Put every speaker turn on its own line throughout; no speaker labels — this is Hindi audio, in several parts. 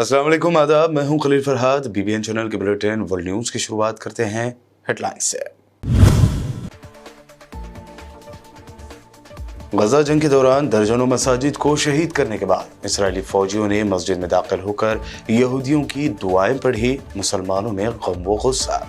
अस्सलाम वालेकुम, आदाब। मैं हूं खलील फरहाद। बीबीएन चैनल के बुलेटिन वर्ल्ड न्यूज़ की शुरुआत करते हैं हेडलाइंस से। गजा जंग के दौरान दर्जनों मसाजिद को शहीद करने के बाद इस्राएली फौजियों ने मस्जिद में दाखिल होकर यहूदियों की दुआएं पढ़ी। मुसलमानों में गम व गुस्सा।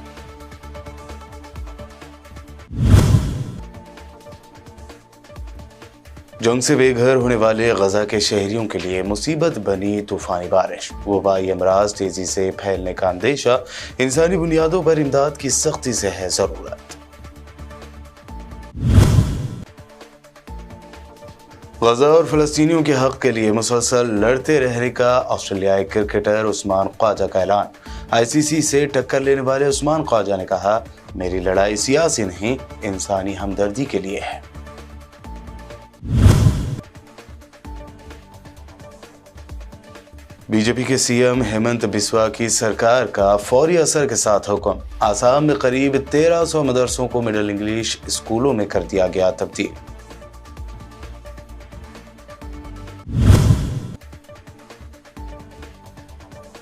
जंग से बेघर होने वाले गजा के शहरियों के लिए मुसीबत बनी तूफानी बारिश। वबाई अमराज तेजी से फैलने का अंदेशा। इंसानी बुनियादों पर इमदाद की सख्ती से है जरूरत। गजा और फलस्तीनियों के हक के लिए मुसलसल लड़ते रहने का ऑस्ट्रेलियाई क्रिकेटर उस्मान ख्वाजा का ऐलान। आईसीसी से टक्कर लेने वाले उस्मान ख्वाजा ने कहा, मेरी लड़ाई सियासी नहीं, इंसानी हमदर्दी के लिए है। बीजेपी के सीएम हेमंत बिस्वा की सरकार का फौरी असर के साथ हुक्म। आसाम में करीब 1300 मदरसों को मिडिल इंग्लिश स्कूलों में कर दिया गया तब्दील।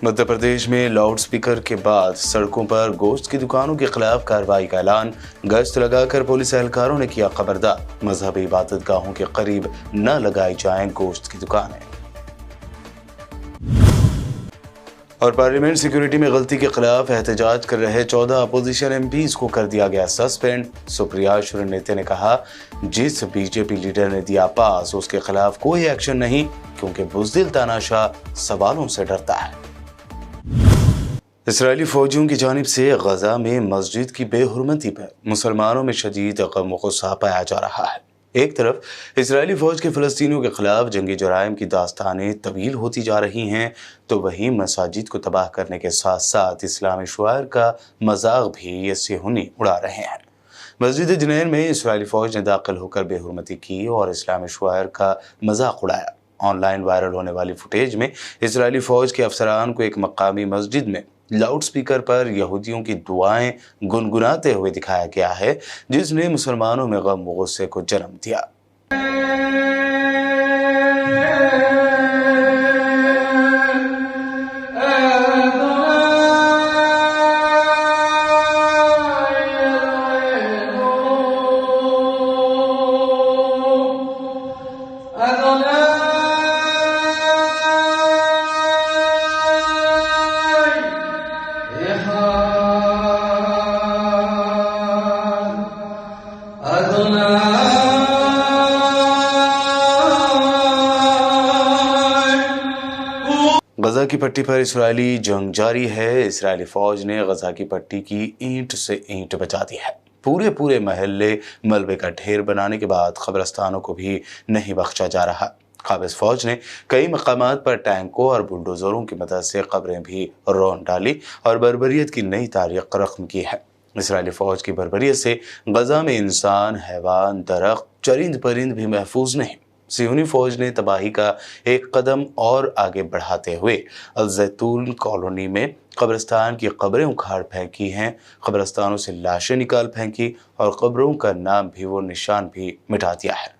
मध्य प्रदेश में लाउडस्पीकर के बाद सड़कों पर गोश्त की दुकानों के खिलाफ कार्रवाई का ऐलान। गश्त लगाकर पुलिस एहलकारों ने किया खबरदार, मजहबी इबादतगाहों के करीब न लगाई जाएं गोश्त की दुकानें। और पार्लियामेंट सिक्योरिटी में गलती के खिलाफ एहतजाज कर रहे 14 अपोजिशन एमपीज को कर दिया गया सस्पेंड। सुप्रिया शुरनेते ने कहा, जिस बीजेपी लीडर ने दिया पास उसके खिलाफ कोई एक्शन नहीं, क्योंकि बुज़दिल तानाशाह सवालों से डरता है। इस्राएली फौजियों की जानिब से गजा में मस्जिद की बेहुरमती पर मुसलमानों में शदीद गम व गुस्सा पाया जा रहा है। एक तरफ इस्राएली फौज के फलस्तीनियों के खिलाफ जंगी जराइम की दास्तानें तवील होती जा रही हैं, तो वहीं मसाजिद को तबाह करने के साथ साथ इस्लामी शुआर का मजाक भी ये सिहुनी उड़ा रहे हैं। मस्जिद जुनैन में इस्राएली फौज ने दाखिल होकर बेहुरमती की और इस्लामी शुआर का मजाक उड़ाया। ऑनलाइन वायरल होने वाली फुटेज में इस्राएली फौज के अफसरान को एक मकामी मस्जिद में लाउडस्पीकर पर यहूदियों की दुआएं गुनगुनाते हुए दिखाया गया है, जिसने मुसलमानों में गम व गुस्से को जन्म दिया। गजा की पट्टी पर इस्राएली जंग जारी है। इस्राएली फौज ने गजा की पट्टी की ईंट से ईंट बचा दी है। पूरे महल्ले मलबे का ढेर बनाने के बाद कब्रिस्तानों को भी नहीं बख्शा जा रहा। काबिज फौज ने कई मकामात पर टैंकों और बुलडोजरों की मदद से कब्रें भी रौंद डाली और बर्बरियत की नई तारीख रकम की है। इस्राएली फौज की बर्बरियत से गजा में इंसान, हैवान, दरख्त, चरिंद परिंद भी महफूज नहीं। सियोनी फौज ने तबाही का एक कदम और आगे बढ़ाते हुए अल जैतून कॉलोनी में कब्रिस्तान की कब्रें उखाड़ फेंकी हैं। कब्रिस्तानों से लाशें निकाल फेंकी और कब्रों का नाम भी वो निशान भी मिटा दिया है।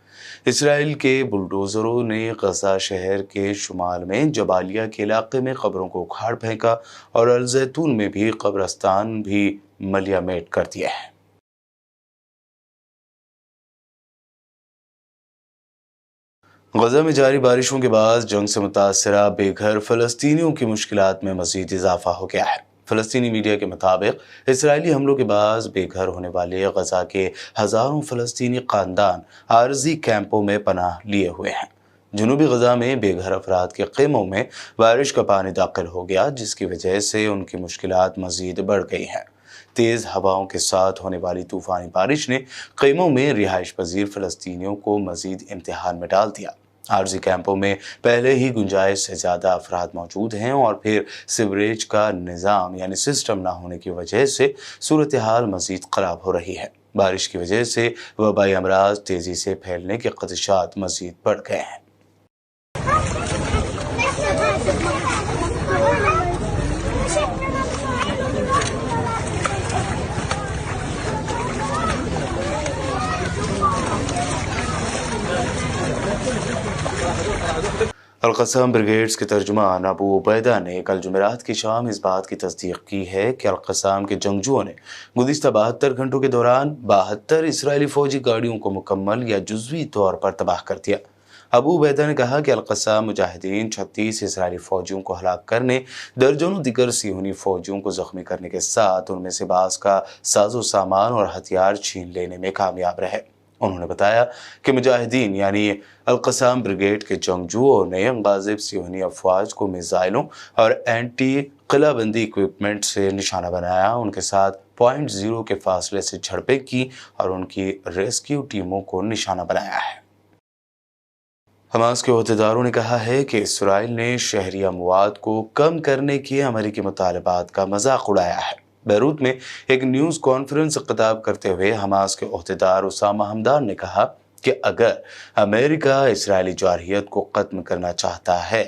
इसराइल के बुलडोजरों ने गजा शहर के शुमाल में जबालिया के इलाके में कब्रों को उखाड़ फेंका और अल जैतून में भी कब्रिस्तान भी मलियामेट कर दिया है। गजा में जारी बारिशों के बाद जंग से मुतासरा बेघर फलस्तीनियों की मुश्किलात में मजीद इजाफा हो गया है। फलस्तीनी मीडिया के मुताबिक इस्राएली हमलों के बाद बेघर होने वाले गजा के हज़ारों फलस्तीनी खानदान आरजी कैंपों में पनाह लिए हुए हैं। जनूबी गजा में बेघर अफराद के खेमों में बारिश का पानी दाखिल हो गया, जिसकी वजह से उनकी मुश्किलात मजीद बढ़ गई हैं। तेज़ हवाओं के साथ होने वाली तूफानी बारिश ने खेमों में रिहाइश पजीर फलस्तीनियों को मजीद इम्तिहान में डाल दिया। आरजी कैंपों में पहले ही गुंजाइश से ज़्यादा अफराद मौजूद हैं और फिर सिवरेज का निज़ाम यानी सिस्टम ना होने की वजह से सूरत हाल मजीद ख़राब हो रही है। बारिश की वजह से वबाई अमराज तेज़ी से फैलने के ख़दशात मजीद बढ़ गए हैं। अल-क़स्साम ब्रिगेड्स के तर्जुमान अबू उबैदा ने कल जुमेरात की शाम इस बात की तस्दीक की है कि अल-क़स्साम के जंगजुओं ने गुज़िश्ता 72 घंटों के दौरान 72 इसराइली फ़ौजी गाड़ियों को मुकम्मल या जुज़वी तौर पर तबाह कर दिया। अबू उबैदा ने कहा कि अल-क़स्साम मुजाहिदीन 36 इसराइली फ़ौजियों को हलाक करने, दर्जनों दिगर सियोनी फ़ौजियों को ज़ख्मी करने के साथ उनमें से बाज़ का साजो सामान और हथियार छीन लेने में कामयाब रहे। उन्होंने बताया कि मुजाहिदीन यानी अल-क़स्साम ब्रिगेड के जंगजुओं ने गाज़िब सियोनी अफवाज को मिसाइलों और एंटी क़िलाबंदी इक्विपमेंट से निशाना बनाया, उनके साथ पॉइंट ज़ीरो के फासले से झड़पें की और उनकी रेस्क्यू टीमों को निशाना बनाया है। हमास के अहदेदारों ने कहा है कि इसराइल ने शहरी अमवात को कम करने के अमेरिकी मुतालबात का मजाक उड़ाया है। बैरूत में एक न्यूज़ कॉन्फ्रेंस से खिताब करते हुए हमास के अहदेदार उसामा हमदान ने कहा कि अगर अमेरिका इसराइली जारहियत को ख़त्म करना चाहता है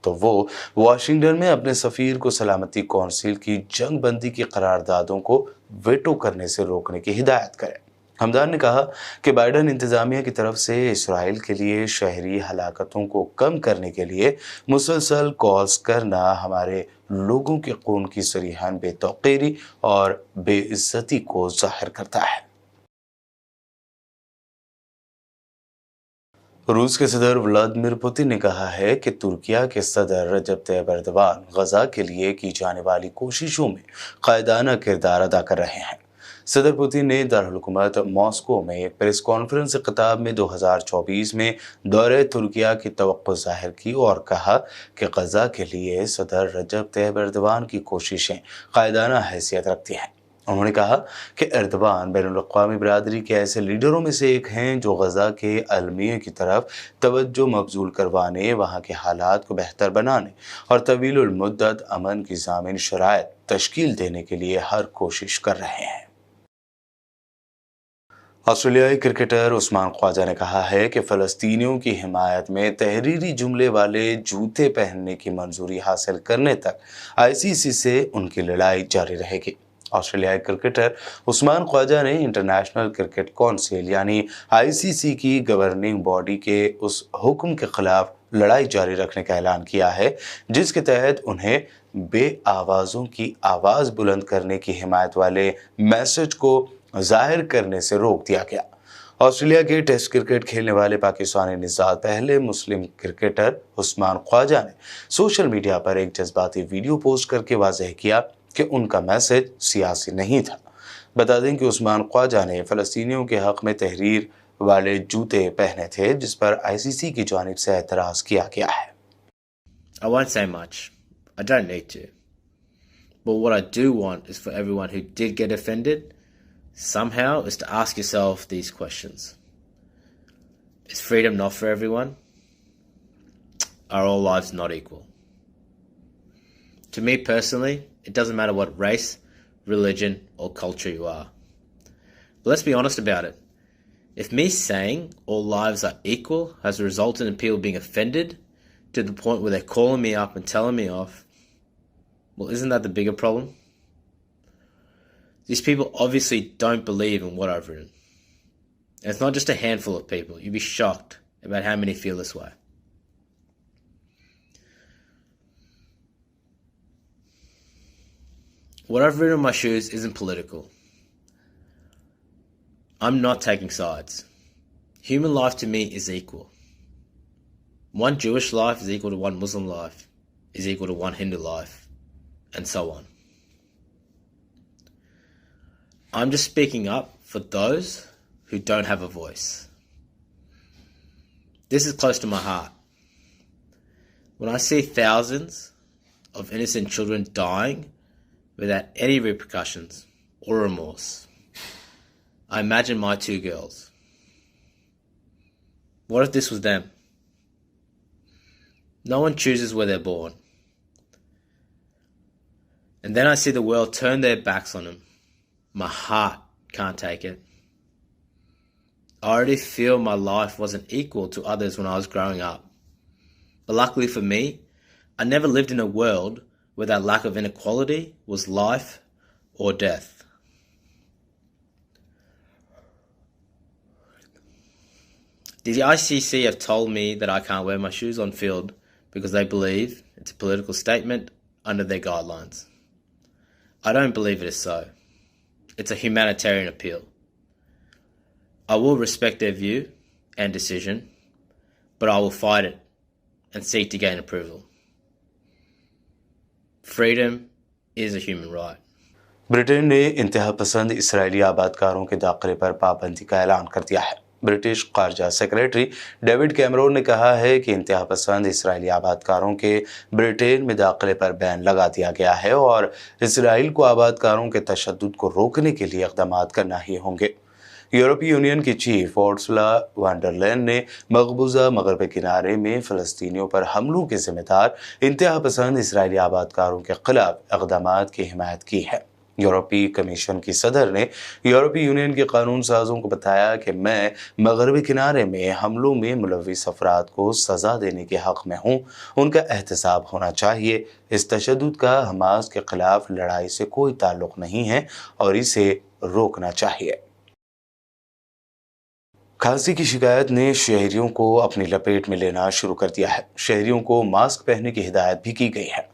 तो वो वाशिंगटन में अपने सफ़ीर को सलामती कौंसिल की जंग बंदी की करारदादों को वेटो करने से रोकने की हिदायत करे। हमदान ने कहा कि बाइडन इंतजामिया की तरफ से इसराइल के लिए शहरी हलाकतों को कम करने के लिए मुसलसल कॉल्स करना हमारे लोगों के खून की सरीहान बेतौकीरी और बेइज्जती को जाहिर करता है। रूस के सदर व्लादिमीर पुतिन ने कहा है कि तुर्किया के सदर रजब तैयब एर्दोगान गजा के लिए की जाने वाली कोशिशों में कायदाना किरदार अदा कर रहे हैं। सदर पुतिन ने दारुल-हुकूमत मॉस्को में एक प्रेस कॉन्फ्रेंस से खिताब में 2024 में दौरे तुर्किया की तवक्को जाहिर की और कहा कि गजा के लिए सदर रजब तैयब एर्दोगान की कोशिशें कायदाना हैसियत रखती हैं। उन्होंने कहा कि एर्दोगान बैनुल-अक़वामी बिरादरी के ऐसे लीडरों में से एक हैं जो गजा के अलमिया की तरफ तवज्जो मबजूल करवाने, वहाँ के हालात को बेहतर बनाने और तवीलुल मुद्दत अमन की ज़ामिन शराइत तश्कील देने के लिए हर कोशिश कर रहे हैं। ऑस्ट्रेलियाई क्रिकेटर उस्मान ख्वाजा ने कहा है कि फ़लस्तीनियों की हिमायत में तहरीरी जुमले वाले जूते पहनने की मंजूरी हासिल करने तक ICC से उनकी लड़ाई जारी रहेगी। ऑस्ट्रेलियाई क्रिकेटर उस्मान ख्वाजा ने इंटरनेशनल क्रिकेट कौंसिल यानी ICC की गवर्निंग बॉडी के उस हुक्म के खिलाफ लड़ाई जारी रखने का ऐलान किया है जिसके तहत उन्हें बेआवाज़ों की आवाज़ बुलंद करने की हिमायत वाले मैसेज को जाहिर करने से रोक दिया गया। ऑस्ट्रेलिया के टेस्ट क्रिकेट खेलने वाले पाकिस्तानी निजात पहले मुस्लिम क्रिकेटर उस्मान ख्वाजा ने सोशल मीडिया पर एक जज्बाती वीडियो पोस्ट करके वाज़ेह किया कि उनका मैसेज सियासी नहीं था। बता दें कि उस्मान ख्वाजा ने फ़लस्तीनियों के हक़ में तहरीर वाले जूते पहने थे जिस पर ICC की जानिब से एतराज़ किया गया है।
I won't say much. I don't need to. But what I do want is for everyone who did get offended somehow is to ask yourself these questions. Is freedom not for everyone? Are all lives not equal? To me personally, it doesn't matter what race, religion, or culture you are. But let's be honest about it. If me saying all lives are equal has resulted in people being offended to the point where they're calling me up and telling me off, well, isn't that the bigger problem? These people obviously don't believe in what I've written. And it's not just a handful of people. You'd be shocked about how many feel this way. What I've written on my shoes isn't political. I'm not taking sides. Human life to me is equal. One Jewish life is equal to one Muslim life, is equal to one Hindu life, and so on. I'm just speaking up for those who don't have a voice. This is close to my heart. When I see thousands of innocent children dying without any repercussions or remorse, I imagine my two girls. What if this was them? No one chooses where they're born. And then I see the world turn their backs on them. My heart can't take it. I already feel my life wasn't equal to others when I was growing up. But luckily for me, I never lived in a world where that lack of inequality was life or death. The ICC have told me that I can't wear my shoes on field because they believe it's a political statement under their guidelines. I don't believe it is so. It's a humanitarian appeal. I will respect their view and decision, but I will fight it and seek to gain approval. Freedom is a human right.
Britain ने इंतहा पसंद इसराइली आबादकारों के दाखिले पर पाबंदी का ऐलान कर दिया है। ब्रिटिश खारजा सेक्रेटरी डेविड कैमरोन ने कहा है कि इंतहा पसंद इसराइली आबादकारों के ब्रिटेन में दाखिले पर बैन लगा दिया गया है और इसराइल को आबादकारों के तशद्दुद को रोकने के लिए इक़दाम करना ही होंगे। यूरोपीय यूनियन की चीफ उर्सुला वॉन डर लेyen ने मकबूजा मगरबी किनारे में फ़लस्तीनियों पर हमलों के जिम्मेदार इंतहा पसंद इसराइली आबादकारों के खिलाफ इक़दाम की हिमायत की है। यूरोपीय कमीशन की सदर ने यूरोपीय यूनियन के कानून साजों को बताया कि मैं मगरबी किनारे में हमलों में मुलविस अफराद को सज़ा देने के हक़ में हूँ। उनका एहतसाब होना चाहिए। इस तशद्दुद का हमास के खिलाफ लड़ाई से कोई ताल्लुक़ नहीं है और इसे रोकना चाहिए। खांसी की शिकायत ने शहरियों को अपनी लपेट में लेना शुरू कर दिया है। शहरियों को मास्क पहनने की हिदायत भी की गई है।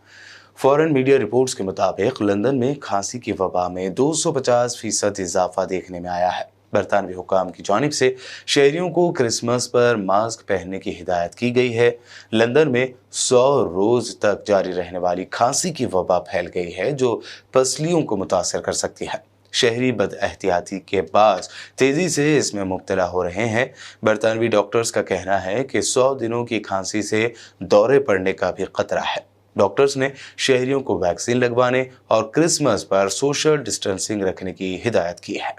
फॉरेन मीडिया रिपोर्ट्स के मुताबिक लंदन में खांसी की वबा में 250% इजाफा देखने में आया है। बरतानवी हुकाम की जानिब से शहरियों को क्रिसमस पर मास्क पहनने की हिदायत की गई है। लंदन में 100 रोज तक जारी रहने वाली खांसी की वबा फैल गई है जो पसलियों को मुतासर कर सकती है। शहरी बदएहतियाती के बाद तेजी से इसमें मुब्तला हो रहे हैं। बरतानवी डॉक्टर्स का कहना है कि 100 दिनों की खांसी से दौरे पड़ने का भी खतरा है। डॉक्टर्स ने शहरियों को वैक्सीन लगवाने और क्रिसमस पर सोशल डिस्टेंसिंग रखने की हिदायत की है।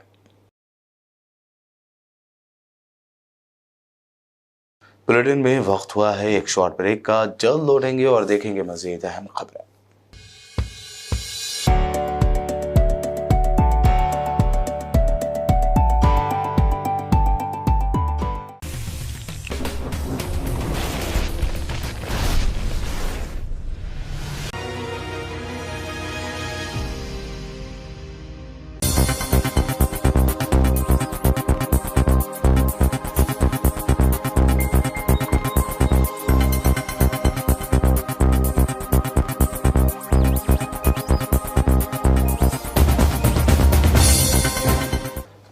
बुलेटिन में वक्त हुआ है एक शॉर्ट ब्रेक का। जल्द लौटेंगे और देखेंगे मजीद अहम खबरें।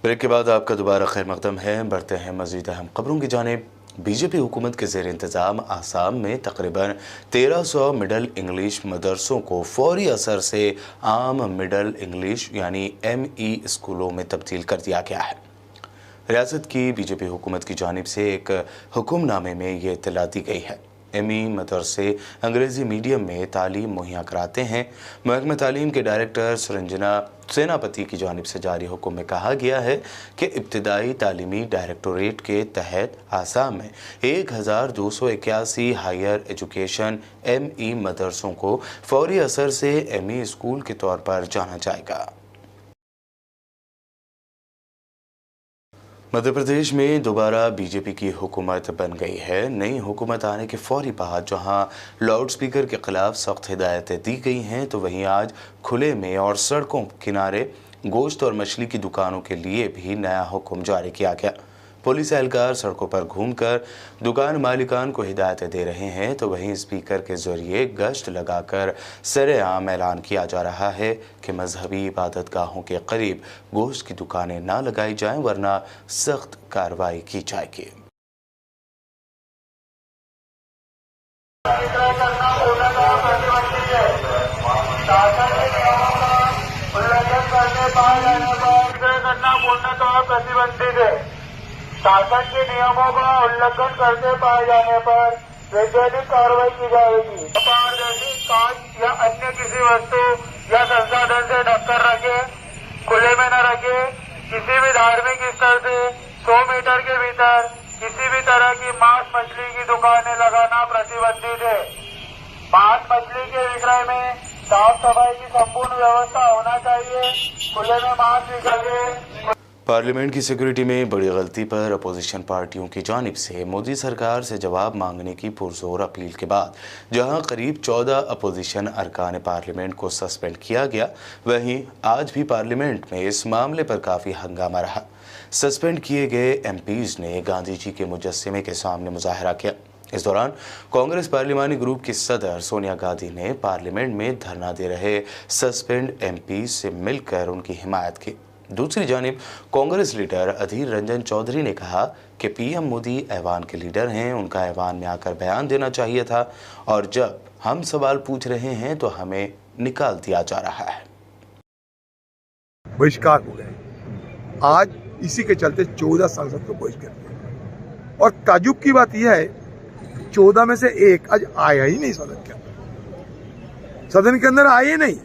ब्रेक के बाद आपका दोबारा खैर मकदम है। बढ़ते हैं मजीद अहम खबरों की जानिब। बीजेपी हुकूमत के ज़ेर इंतज़ाम आसाम में तकरीबन 1300 मिडल इंग्लिश मदरसों को फौरी असर से आम मिडल इंग्लिश यानी ME स्कूलों में तब्दील कर दिया गया है। रियासत की बीजेपी हुकूमत की जानिब से एक हुक्मनामे में ये इत्तला दी गई है। ME मदरसे अंग्रेज़ी मीडियम में तालीम मुहैया कराते हैं। महकमा तालीम के डायरेक्टर सुरंजना सेनापति की जानिब से जारी हुक्म में कहा गया है कि इब्तदाई तालीमी डायरेक्टोरेट के तहत आसाम में 1281 हायर एजुकेशन ME मदरसों को फौरी असर से ME स्कूल के तौर पर जाना जाएगा। मध्य प्रदेश में दोबारा बीजेपी की हुकूमत बन गई है। नई हुकूमत आने के फौरी बाद जहां लाउड स्पीकर के खिलाफ सख्त हिदायतें दी गई हैं, तो वहीं आज खुले में और सड़कों किनारे गोश्त और मछली की दुकानों के लिए भी नया हुक्म जारी किया गया। पुलिस एहलकार सड़कों पर घूमकर दुकान मालिकान को हिदायतें दे रहे हैं, तो वहीं स्पीकर के जरिए गश्त लगाकर सरेआम ऐलान किया जा रहा है कि मजहबी इबादत गाहों के करीब गोश्त की दुकानें ना लगाई जाएं, वरना सख्त कार्रवाई की जाएगी।
शासन के नियमों का उल्लंघन करते पाए जाने पर वैधानिक कार्रवाई की जाएगी। अपारदर्शी कांच या अन्य किसी वस्तु या संसाधन से ढककर रखे, खुले में न रखे। किसी भी धार्मिक स्थल से 100 मीटर के भीतर किसी भी तरह की मांस मछली की दुकानें लगाना प्रतिबंधित है। मांस मछली के विक्रय में साफ सफाई की संपूर्ण व्यवस्था होना चाहिए। खुले में मांस बिके।
पार्लियामेंट की सिक्योरिटी में बड़ी गलती पर अपोजिशन पार्टियों की जानिब से मोदी सरकार से जवाब मांगने की पुरजोर अपील के बाद जहां करीब 14 अपोजिशन अरकान पार्लियामेंट को सस्पेंड किया गया, वहीं आज भी पार्लियामेंट में इस मामले पर काफ़ी हंगामा रहा। सस्पेंड किए गए MPs ने गांधी जी के मुजस्समे के सामने मुजाहरा किया। इस दौरान कांग्रेस पार्लिमानी ग्रुप की सदर सोनिया गांधी ने पार्लियामेंट में धरना दे रहे सस्पेंड एमपी से मिलकर उनकी हिमायत की। दूसरी जानिब कांग्रेस लीडर अधीर रंजन चौधरी ने कहा कि पीएम मोदी ऐवान के लीडर हैं, उनका ऐवान में आकर बयान देना चाहिए था और जब हम सवाल पूछ रहे हैं तो हमें निकाल दिया जा रहा है।
बहिष्कार हो गए। आज इसी के चलते 14 सांसद को बहिष्कार किया और ताजुब की बात यह है 14 में से एक आज आया ही नहीं सदन के अंदर, सदन के अंदर आए नहीं,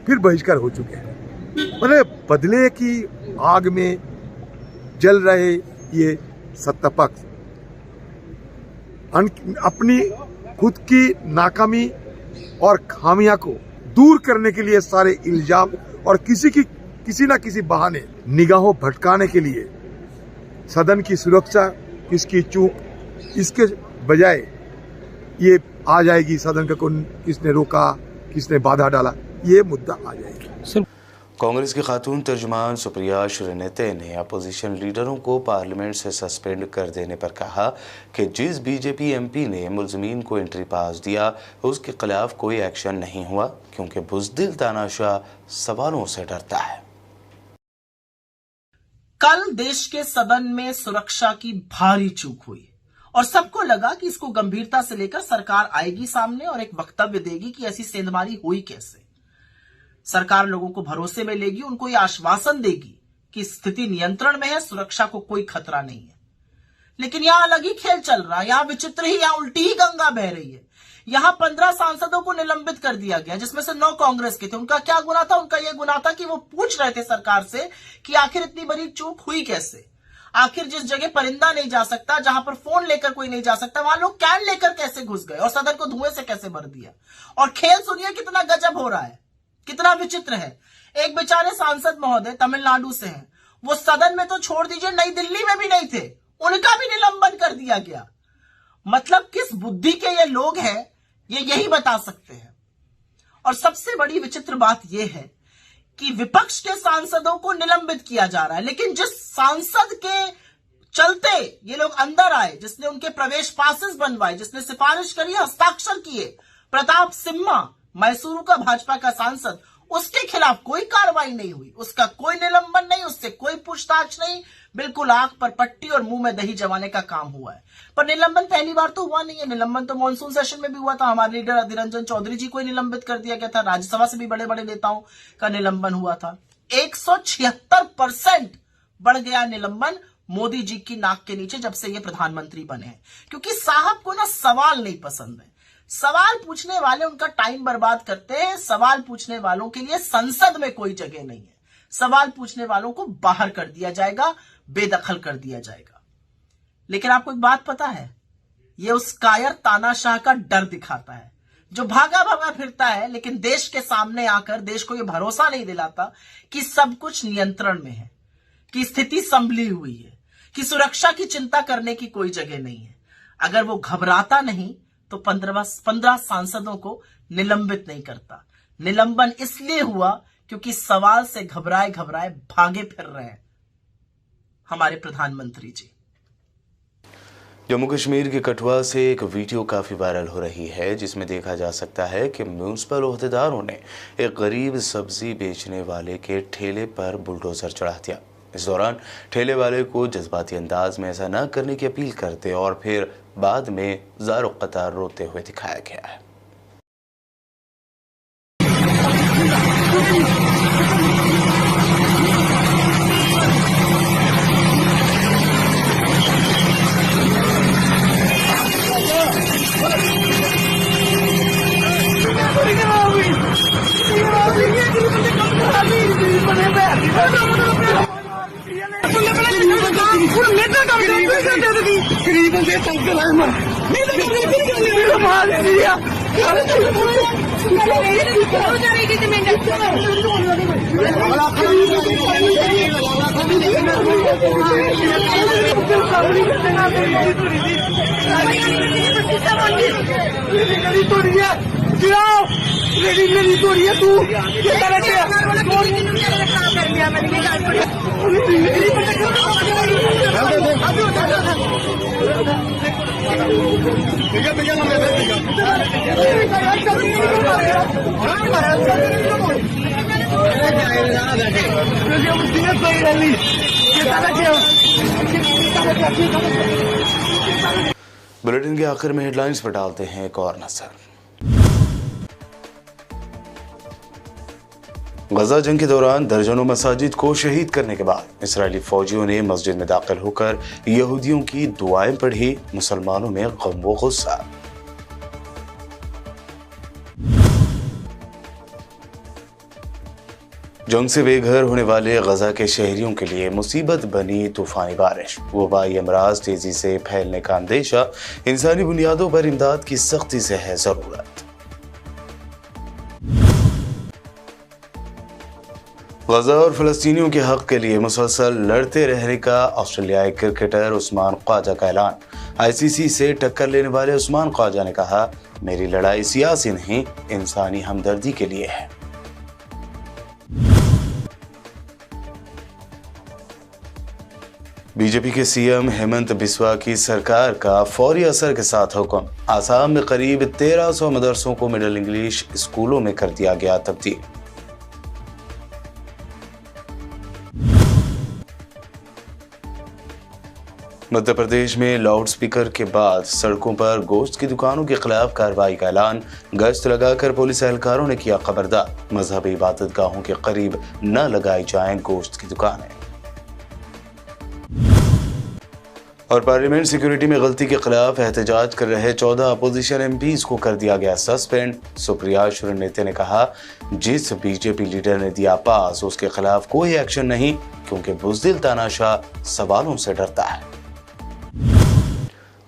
फिर बहिष्कार हो चुके हैं। मतलब बदले की आग में जल रहे ये सत्ता पक्ष अपनी खुद की नाकामी और खामियां को दूर करने के लिए सारे इल्जाम और किसी ना किसी बहाने निगाहों भटकाने के लिए सदन की सुरक्षा, किसकी चूक, इसके बजाय ये आ जाएगी सदन का कौन किसने रोका, किसने बाधा डाला, ये मुद्दा आ जाएगा।
कांग्रेस की खातून तर्जुमान सुप्रिया श्रीनेते ने अपोजिशन लीडरों को पार्लियामेंट से सस्पेंड कर देने पर कहा कि जिस बीजेपी एमपी ने मुलजमीन को एंट्री पास दिया उसके खिलाफ कोई एक्शन नहीं हुआ क्योंकि बुज़दिल तानाशाह सवालों से डरता है।
कल देश के सदन में सुरक्षा की भारी चूक हुई और सबको लगा कि इसको गंभीरता से लेकर सरकार आएगी सामने और एक वक्तव्य देगी कि ऐसी सेंधमारी हुई कैसे। सरकार लोगों को भरोसे में लेगी, उनको यह आश्वासन देगी कि स्थिति नियंत्रण में है, सुरक्षा को कोई खतरा नहीं है। लेकिन यहां अलग ही खेल चल रहा है, यहां विचित्र ही, यहां उल्टी ही गंगा बह रही है। यहां 15 सांसदों को निलंबित कर दिया गया जिसमें से 9 कांग्रेस के थे। उनका क्या गुनाह था? उनका यह गुनाह था कि वो पूछ रहे थे सरकार से कि आखिर इतनी बड़ी चूक हुई कैसे। आखिर जिस जगह परिंदा नहीं जा सकता, जहां पर फोन लेकर कोई नहीं जा सकता, वहां लोग कैन लेकर कैसे घुस गए और सदन को धुएं से कैसे भर दिया। और खेल सुनिए कितना गजब हो रहा है, कितना विचित्र है। एक बेचारे सांसद महोदय तमिलनाडु से हैं, वो सदन में तो छोड़ दीजिए, नई दिल्ली में भी नहीं थे, उनका भी निलंबन कर दिया गया। मतलब किस बुद्धि के ये लोग हैं, ये यही बता सकते हैं। और सबसे बड़ी विचित्र बात यह है कि विपक्ष के सांसदों को निलंबित किया जा रहा है, लेकिन जिस सांसद के चलते ये लोग अंदर आए, जिसने उनके प्रवेश पासेस बनवाए, जिसने सिफारिश करी, हस्ताक्षर किए, प्रताप सिम्हा, मैसूरू का भाजपा का सांसद, उसके खिलाफ कोई कार्रवाई नहीं हुई, उसका कोई निलंबन नहीं, उससे कोई पूछताछ नहीं, बिल्कुल आंख पर पट्टी और मुंह में दही जमाने का काम हुआ है। पर निलंबन पहली बार तो हुआ नहीं है, निलंबन तो मॉनसून सेशन में भी हुआ था। हमारे लीडर अधीर रंजन चौधरी जी को निलंबित कर दिया गया था, राज्यसभा से भी बड़े बड़े नेताओं का निलंबन हुआ था। 176% बढ़ गया निलंबन मोदी जी की नाक के नीचे जब से ये प्रधानमंत्री बने हैं, क्योंकि साहब को ना सवाल नहीं पसंद है। सवाल पूछने वाले उनका टाइम बर्बाद करते हैं। सवाल पूछने वालों के लिए संसद में कोई जगह नहीं है। सवाल पूछने वालों को बाहर कर दिया जाएगा, बेदखल कर दिया जाएगा। लेकिन आपको एक बात पता है, ये उस कायर तानाशाह का डर दिखाता है जो भागा भागा फिरता है, लेकिन देश के सामने आकर देश को यह भरोसा नहीं दिलाता कि सब कुछ नियंत्रण में है, कि स्थिति संभली हुई है, कि सुरक्षा की चिंता करने की कोई जगह नहीं है। अगर वो घबराता नहीं तो 15 सांसदों को निलंबित नहीं करता। निलंबन इसलिए हुआ क्योंकि सवाल से घबराए घबराए भागे फिर रहे हैं हमारे प्रधानमंत्री जी।
जम्मू कश्मीर के कठुआ से एक वीडियो काफ़ी वायरल हो रही है जिसमें देखा जा सकता है कि म्यूनिसिपल ओहदेदारों ने एक गरीब सब्जी बेचने वाले के ठेले पर बुलडोजर चढ़ा दिया। इस दौरान ठेले वाले को जज्बाती अंदाज में ऐसा न करने की अपील करते और फिर बाद में ज़ारो कतार रोते हुए दिखाया गया है।
मेरी तोड़ी है तू क्या बैठे कर लिया
बुलेटिन के आखिर में हेडलाइंस पर डालते हैं एक और नजर। गजा जंग के दौरान दर्जनों मसाजिद को शहीद करने के बाद इस्राएली फौजियों ने मस्जिद में दाखिल होकर यहूदियों की दुआएं पढ़ी। मुसलमानों में गम व गुस्सा। जंग से बेघर होने वाले गजा के शहरियों के लिए मुसीबत बनी तूफानी बारिश। वबाई अमराज तेजी से फैलने का अंदेशा। इंसानी बुनियादों पर इमदाद की सख्ती से है जरूरत। गजा और फलस्तीनियों के हक के लिए मुसलसल लड़ते रहने का ऑस्ट्रेलियाई क्रिकेटर उस्मान ख्वाजा का ऐलान। आईसीसी से टक्कर लेने वाले उस्मान ख्वाजा ने कहा, मेरी लड़ाई सियासी नहीं, इंसानी हमदर्दी के लिए है। बीजेपी के सीएम हेमंत बिस्वा की सरकार का फौरी असर के साथ हुक्म। आसाम में करीब 1300 मदरसों को मिडिल इंग्लिश स्कूलों में कर दिया गया तब्दील। मध्य प्रदेश में लाउडस्पीकर के बाद सड़कों पर गोश्त की दुकानों के खिलाफ कार्रवाई का ऐलान। गश्त लगाकर पुलिस एहलकारों ने किया खबरदार, मजहबी इबादत गाहों के करीब न लगाई जाएं गोश्त की दुकानें। और पार्लियामेंट सिक्योरिटी में गलती के खिलाफ एहतजाज कर रहे 14 अपोजिशन एमपीज को कर दिया गया सस्पेंड। सुप्रिया शुरनेते ने कहा, जिस बीजेपी लीडर ने दिया पास उसके खिलाफ कोई एक्शन नहीं, क्योंकि बुज़दिल तानाशाह सवालों से डरता है।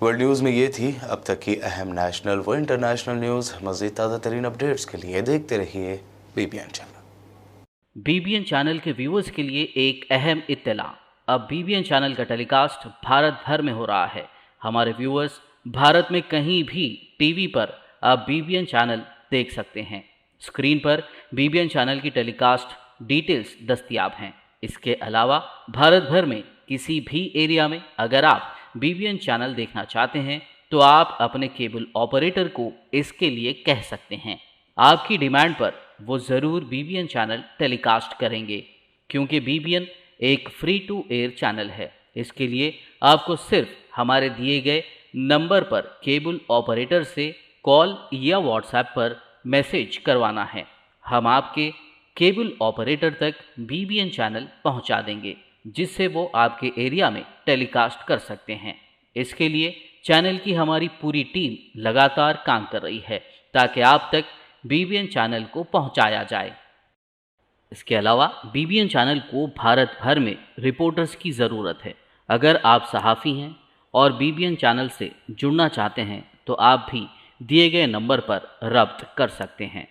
वर्ल्ड न्यूज में ये थी अब तक की अहम नेशनल व इंटरनेशनल न्यूज। मज़ीद ताज़ा तरीन अपडेट्स के लिए देखते रहिए बीबीएन चैनल।
बीबीएन चैनल के व्यूअर्स के लिए एक अहम इत्तला। अब बीबीएन चैनल का टेलीकास्ट भारत भर में हो रहा है। हमारे व्यूअर्स भारत में कहीं भी टीवी पर अब बीबीएन चैनल देख सकते हैं। स्क्रीन पर बीबीएन चैनल की टेलीकास्ट डिटेल्स दस्तयाब हैं। इसके अलावा भारत भर में किसी भी एरिया में अगर आप बीबीएन चैनल देखना चाहते हैं तो आप अपने केबल ऑपरेटर को इसके लिए कह सकते हैं। आपकी डिमांड पर वो ज़रूर बीबीएन चैनल टेलीकास्ट करेंगे, क्योंकि बीबीएन एक फ्री टू एयर चैनल है। इसके लिए आपको सिर्फ हमारे दिए गए नंबर पर केबल ऑपरेटर से कॉल या व्हाट्सएप पर मैसेज करवाना है। हम आपके केबल ऑपरेटर तक बीबीएन चैनल पहुंचा देंगे, जिससे वो आपके एरिया में टेलीकास्ट कर सकते हैं। इसके लिए चैनल की हमारी पूरी टीम लगातार काम कर रही है ताकि आप तक बीबीएन चैनल को पहुंचाया जाए। इसके अलावा बीबीएन चैनल को भारत भर में रिपोर्टर्स की ज़रूरत है। अगर आप सहाफ़ी हैं और बीबीएन चैनल से जुड़ना चाहते हैं तो आप भी दिए गए नंबर पर रब्त कर सकते हैं।